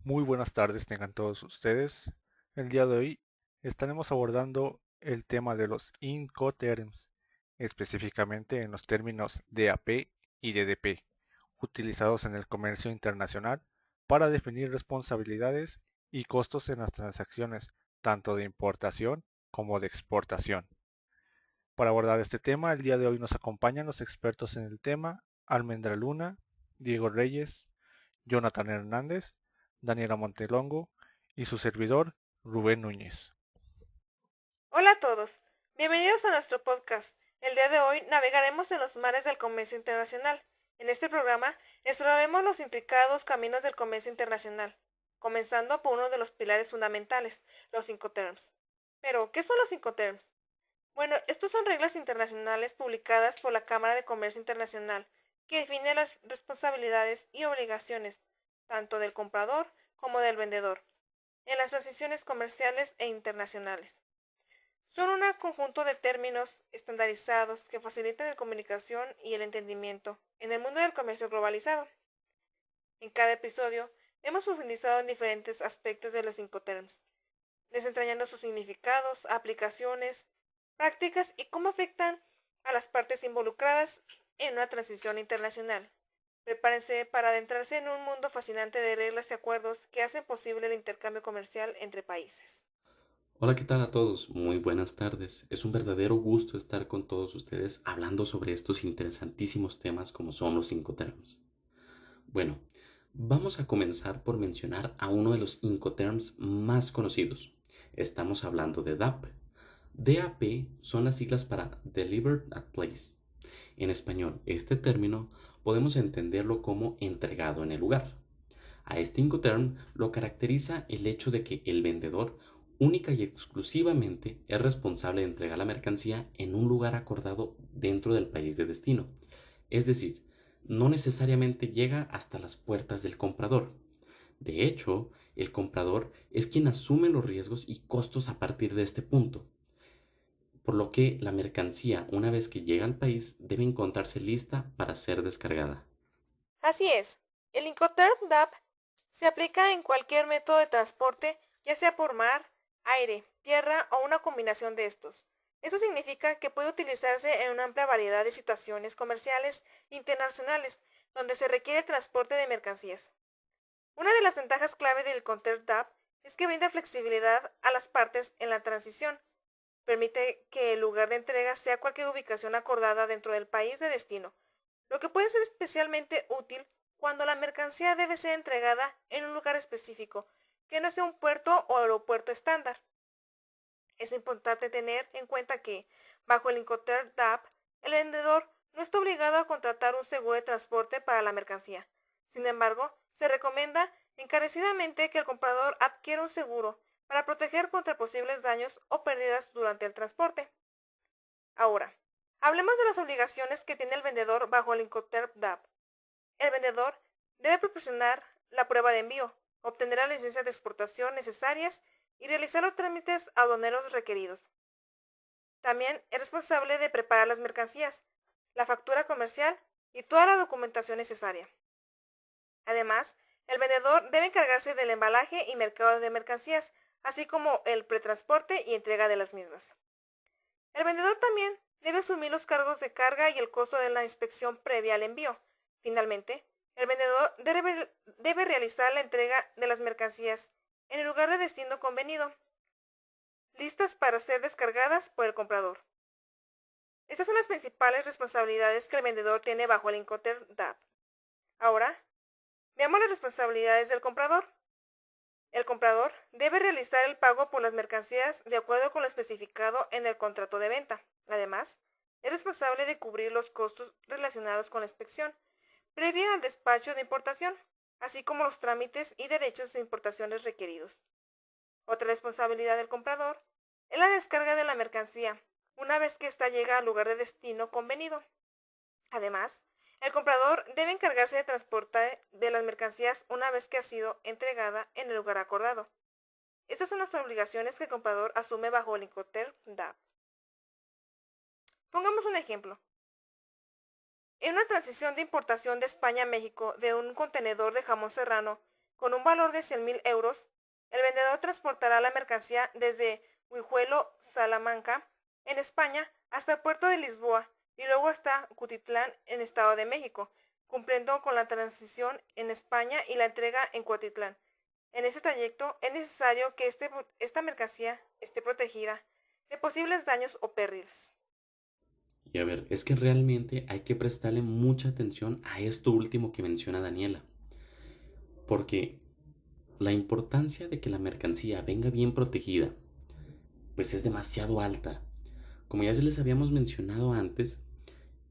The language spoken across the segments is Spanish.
Muy buenas tardes tengan todos ustedes. El día de hoy estaremos abordando el tema de los Incoterms, específicamente en los términos DAP y DDP, utilizados en el comercio internacional para definir responsabilidades y costos en las transacciones, tanto de importación como de exportación. Para abordar este tema, el día de hoy nos acompañan los expertos en el tema, Almendra Luna, Diego Reyes, Jonathan Hernández, Daniela Montelongo y su servidor, Rubén Núñez. Hola a todos, bienvenidos a nuestro podcast. El día de hoy navegaremos en los mares del comercio internacional. En este programa exploraremos los intricados caminos del comercio internacional, comenzando por uno de los pilares fundamentales, los Incoterms. Pero, ¿qué son los Incoterms? Bueno, estos son reglas internacionales publicadas por la Cámara de Comercio Internacional que definen las responsabilidades y obligaciones tanto del comprador como del vendedor en las transiciones comerciales e internacionales. Son un conjunto de términos estandarizados que facilitan la comunicación y el entendimiento en el mundo del comercio globalizado. En cada episodio hemos profundizado en diferentes aspectos de los Incoterms, desentrañando sus significados, aplicaciones, prácticas y cómo afectan a las partes involucradas en una transición internacional. Prepárense para adentrarse en un mundo fascinante de reglas y acuerdos que hacen posible el intercambio comercial entre países. Hola, ¿qué tal a todos? Muy buenas tardes. Es un verdadero gusto estar con todos ustedes hablando sobre estos interesantísimos temas como son los Incoterms. Bueno, vamos a comenzar por mencionar a uno de los Incoterms más conocidos. Estamos hablando de DAP. DAP son las siglas para Delivered at Place. En español, este término podemos entenderlo como entregado en el lugar. A este Incoterm lo caracteriza el hecho de que el vendedor única y exclusivamente es responsable de entregar la mercancía en un lugar acordado dentro del país de destino. Es decir, no necesariamente llega hasta las puertas del comprador. De hecho, el comprador es quien asume los riesgos y costos a partir de este punto, por lo que la mercancía, una vez que llega al país, debe encontrarse lista para ser descargada. Así es, el Incoterm DAP se aplica en cualquier método de transporte, ya sea por mar, aire, tierra o una combinación de estos. Eso significa que puede utilizarse en una amplia variedad de situaciones comerciales internacionales donde se requiere transporte de mercancías. Una de las ventajas clave del Incoterm DAP es que brinda flexibilidad a las partes en la transición. Permite que el lugar de entrega sea cualquier ubicación acordada dentro del país de destino, lo que puede ser especialmente útil cuando la mercancía debe ser entregada en un lugar específico, que no sea un puerto o aeropuerto estándar. Es importante tener en cuenta que, bajo el Incoterm DAP, el vendedor no está obligado a contratar un seguro de transporte para la mercancía. Sin embargo, se recomienda encarecidamente que el comprador adquiera un seguro para proteger contra posibles daños o pérdidas durante el transporte. Ahora, hablemos de las obligaciones que tiene el vendedor bajo el Incoterm DAP. El vendedor debe proporcionar la prueba de envío, obtener las licencias de exportación necesarias y realizar los trámites aduaneros requeridos. También es responsable de preparar las mercancías, la factura comercial y toda la documentación necesaria. Además, el vendedor debe encargarse del embalaje y mercado de mercancías, así como el pretransporte y entrega de las mismas. El vendedor también debe asumir los cargos de carga y el costo de la inspección previa al envío. Finalmente, el vendedor debe realizar la entrega de las mercancías en el lugar de destino convenido, listas para ser descargadas por el comprador. Estas son las principales responsabilidades que el vendedor tiene bajo el Incoterm DAP. Ahora, veamos las responsabilidades del comprador. El comprador debe realizar el pago por las mercancías de acuerdo con lo especificado en el contrato de venta. Además, es responsable de cubrir los costos relacionados con la inspección, previa al despacho de importación, así como los trámites y derechos de importaciones requeridos. Otra responsabilidad del comprador es la descarga de la mercancía, una vez que ésta llega al lugar de destino convenido. Además, el comprador debe encargarse de transportar de las mercancías una vez que ha sido entregada en el lugar acordado. Estas son las obligaciones que el comprador asume bajo el Incoterm DAP. Pongamos un ejemplo. En una transición de importación de España a México de un contenedor de jamón serrano, con un valor de 100.000 euros, el vendedor transportará la mercancía desde Guijuelo, Salamanca, en España, hasta el puerto de Lisboa y luego hasta Cutitlán, en Estado de México, cumpliendo con la transición en España y la entrega en Cuautitlán. En ese trayecto es necesario que esta mercancía esté protegida de posibles daños o pérdidas. Y a ver, es que realmente hay que prestarle mucha atención a esto último que menciona Daniela, porque la importancia de que la mercancía venga bien protegida, pues es demasiado alta. Como ya se les habíamos mencionado antes,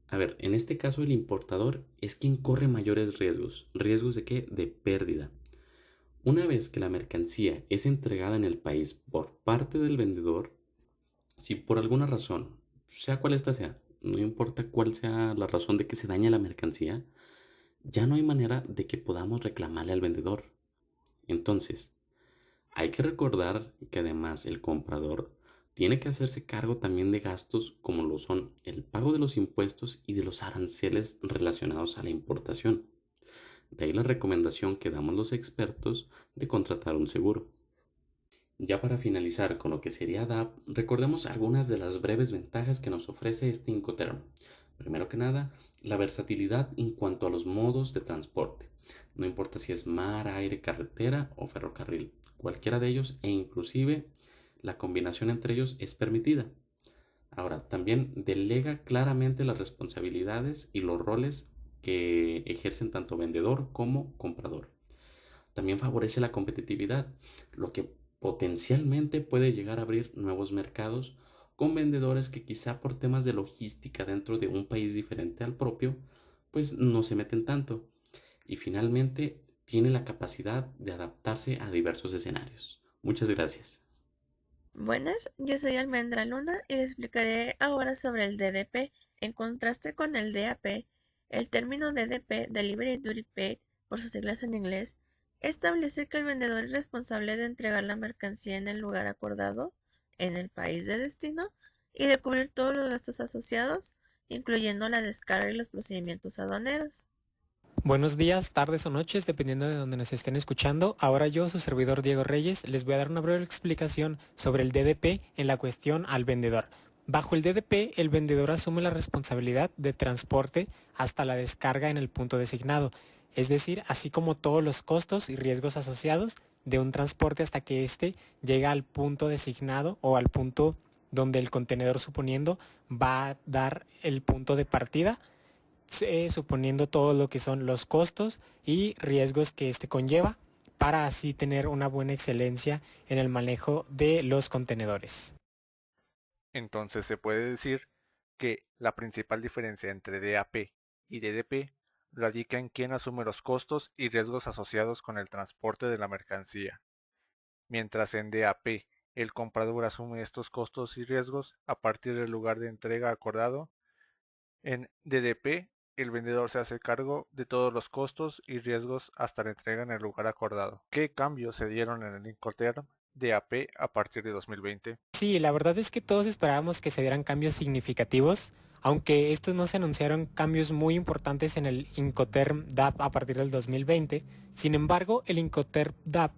a ver, en este caso el importador es quien corre mayores riesgos. ¿Riesgos de qué? De pérdida. Una vez que la mercancía es entregada en el país por parte del vendedor, si por alguna razón, sea cual ésta sea, no importa cuál sea la razón de que se dañe la mercancía, ya no hay manera de que podamos reclamarle al vendedor. Entonces, hay que recordar que además el comprador tiene que hacerse cargo también de gastos como lo son el pago de los impuestos y de los aranceles relacionados a la importación. De ahí la recomendación que damos los expertos de contratar un seguro. Ya para finalizar con lo que sería DAP, recordemos algunas de las breves ventajas que nos ofrece este Incoterm. Primero que nada, la versatilidad en cuanto a los modos de transporte. No importa si es mar, aire, carretera o ferrocarril, cualquiera de ellos e inclusive la combinación entre ellos es permitida. Ahora, también delega claramente las responsabilidades y los roles que ejercen tanto vendedor como comprador. También favorece la competitividad, lo que potencialmente puede llegar a abrir nuevos mercados con vendedores que quizá por temas de logística dentro de un país diferente al propio, pues no se meten tanto. Y finalmente tiene la capacidad de adaptarse a diversos escenarios. Muchas gracias. Buenas, yo soy Almendra Luna y les explicaré ahora sobre el DDP. En contraste con el DAP, el término DDP, Delivery Duty Paid, por sus siglas en inglés, establece que el vendedor es responsable de entregar la mercancía en el lugar acordado, en el país de destino, y de cubrir todos los gastos asociados, incluyendo la descarga y los procedimientos aduaneros. Buenos días, tardes o noches, dependiendo de donde nos estén escuchando. Ahora yo, su servidor Diego Reyes, les voy a dar una breve explicación sobre el DDP en la cuestión al vendedor. Bajo el DDP, el vendedor asume la responsabilidad de transporte hasta la descarga en el punto designado, es decir, así como todos los costos y riesgos asociados de un transporte hasta que éste llega al punto designado o al punto donde el contenedor suponiendo va a dar el punto de partida, suponiendo todo lo que son los costos y riesgos que este conlleva para así tener una buena excelencia en el manejo de los contenedores. Entonces se puede decir que la principal diferencia entre DAP y DDP radica en quién asume los costos y riesgos asociados con el transporte de la mercancía. Mientras en DAP el comprador asume estos costos y riesgos a partir del lugar de entrega acordado, en DDP el vendedor se hace cargo de todos los costos y riesgos hasta la entrega en el lugar acordado. ¿Qué cambios se dieron en el Incoterm DAP a partir de 2020? Sí, la verdad es que todos esperábamos que se dieran cambios significativos, aunque estos no se anunciaron cambios muy importantes en el Incoterm DAP a partir del 2020. Sin embargo, el Incoterm DAP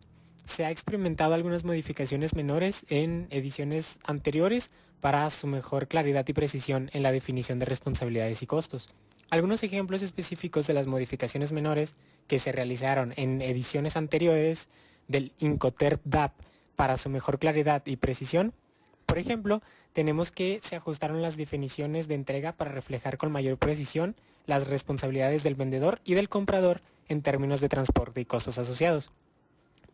se ha experimentado algunas modificaciones menores en ediciones anteriores para su mejor claridad y precisión en la definición de responsabilidades y costos. Algunos ejemplos específicos de las modificaciones menores que se realizaron en ediciones anteriores del Incoterm DAP para su mejor claridad y precisión. Por ejemplo, tenemos que se ajustaron las definiciones de entrega para reflejar con mayor precisión las responsabilidades del vendedor y del comprador en términos de transporte y costos asociados.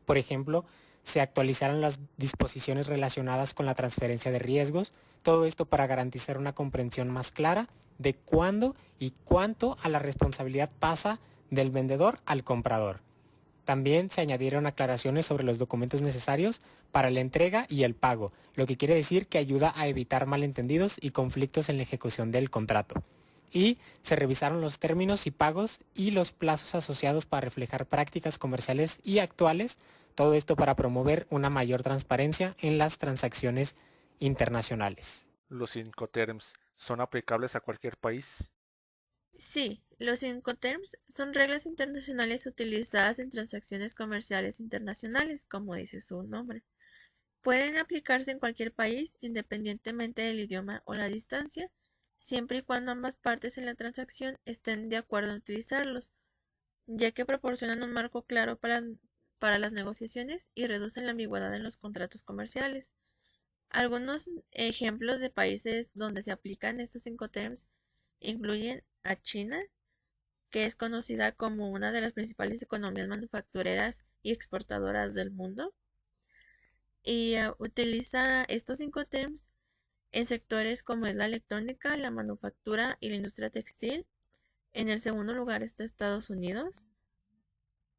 Por ejemplo, se actualizaron las disposiciones relacionadas con la transferencia de riesgos, todo esto para garantizar una comprensión más clara de cuándo y cuánto a la responsabilidad pasa del vendedor al comprador. También se añadieron aclaraciones sobre los documentos necesarios para la entrega y el pago, lo que quiere decir que ayuda a evitar malentendidos y conflictos en la ejecución del contrato. Y se revisaron los términos y pagos y los plazos asociados para reflejar prácticas comerciales y actuales, todo esto para promover una mayor transparencia en las transacciones internacionales. ¿Los Incoterms son aplicables a cualquier país? Sí, los Incoterms son reglas internacionales utilizadas en transacciones comerciales internacionales, como dice su nombre. Pueden aplicarse en cualquier país, independientemente del idioma o la distancia, siempre y cuando ambas partes en la transacción estén de acuerdo en utilizarlos, ya que proporcionan un marco claro para las negociaciones y reducen la ambigüedad en los contratos comerciales. Algunos ejemplos de países donde se aplican estos Incoterms incluyen a China, que es conocida como una de las principales economías manufactureras y exportadoras del mundo, y utiliza estos Incoterms en sectores como es la electrónica, la manufactura y la industria textil. En el segundo lugar está Estados Unidos.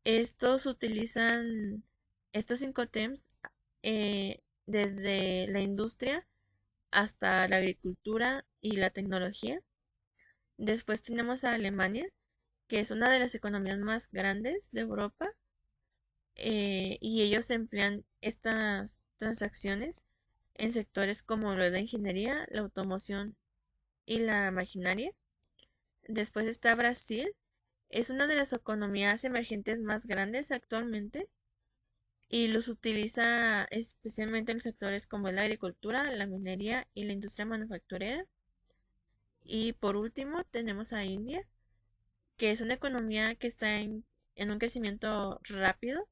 Estos utilizan estos Incoterms desde la industria hasta la agricultura y la tecnología. Después tenemos a Alemania, que es una de las economías más grandes de Europa, y ellos emplean estas transacciones en sectores como lo de la ingeniería, la automoción y la maquinaria. Después está Brasil, es una de las economías emergentes más grandes actualmente y los utiliza especialmente en sectores como la agricultura, la minería y la industria manufacturera. Y por último tenemos a India, que es una economía que está en un crecimiento rápido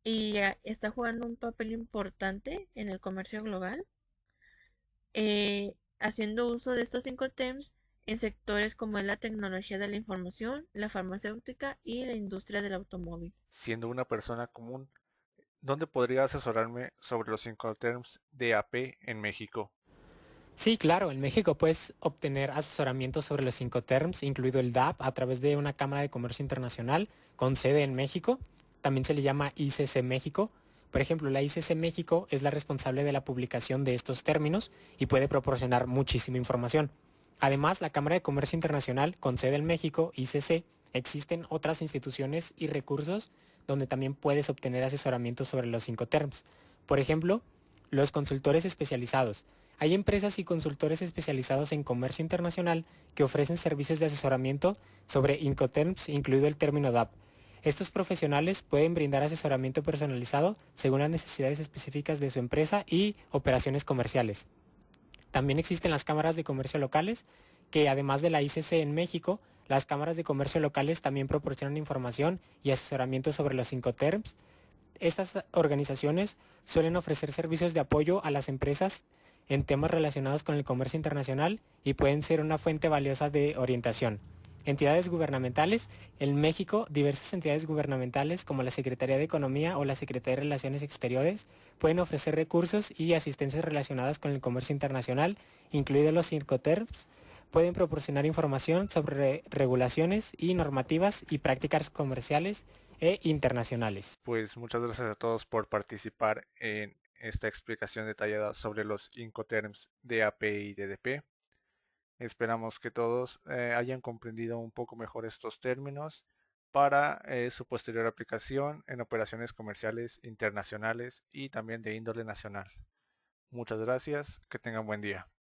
y está jugando un papel importante en el comercio global, haciendo uso de estos cinco TEMS en sectores como es la tecnología de la información, la farmacéutica y la industria del automóvil. Siendo una persona común, ¿dónde podría asesorarme sobre los Incoterms de AP en México? Sí, claro, en México puedes obtener asesoramiento sobre los Incoterms, incluido el DAP, a través de una Cámara de Comercio Internacional con sede en México. También se le llama ICC México. Por ejemplo, la ICC México es la responsable de la publicación de estos términos y puede proporcionar muchísima información. Además, la Cámara de Comercio Internacional con sede en México, ICC, existen otras instituciones y recursos donde también puedes obtener asesoramiento sobre los Incoterms. Por ejemplo, los consultores especializados. Hay empresas y consultores especializados en comercio internacional que ofrecen servicios de asesoramiento sobre Incoterms, incluido el término DAP. Estos profesionales pueden brindar asesoramiento personalizado según las necesidades específicas de su empresa y operaciones comerciales. También existen las cámaras de comercio locales, que además de la ICC en México, las cámaras de comercio locales también proporcionan información y asesoramiento sobre los Incoterms. Estas organizaciones suelen ofrecer servicios de apoyo a las empresas en temas relacionados con el comercio internacional y pueden ser una fuente valiosa de orientación. Entidades gubernamentales. En México, diversas entidades gubernamentales como la Secretaría de Economía o la Secretaría de Relaciones Exteriores pueden ofrecer recursos y asistencias relacionadas con el comercio internacional, incluidos los Incoterms. Pueden proporcionar información sobre regulaciones y normativas y prácticas comerciales e internacionales. Pues muchas gracias a todos por participar en esta explicación detallada sobre los Incoterms de AP y DDP. Esperamos que todos hayan comprendido un poco mejor estos términos para su posterior aplicación en operaciones comerciales internacionales y también de índole nacional. Muchas gracias, que tengan buen día.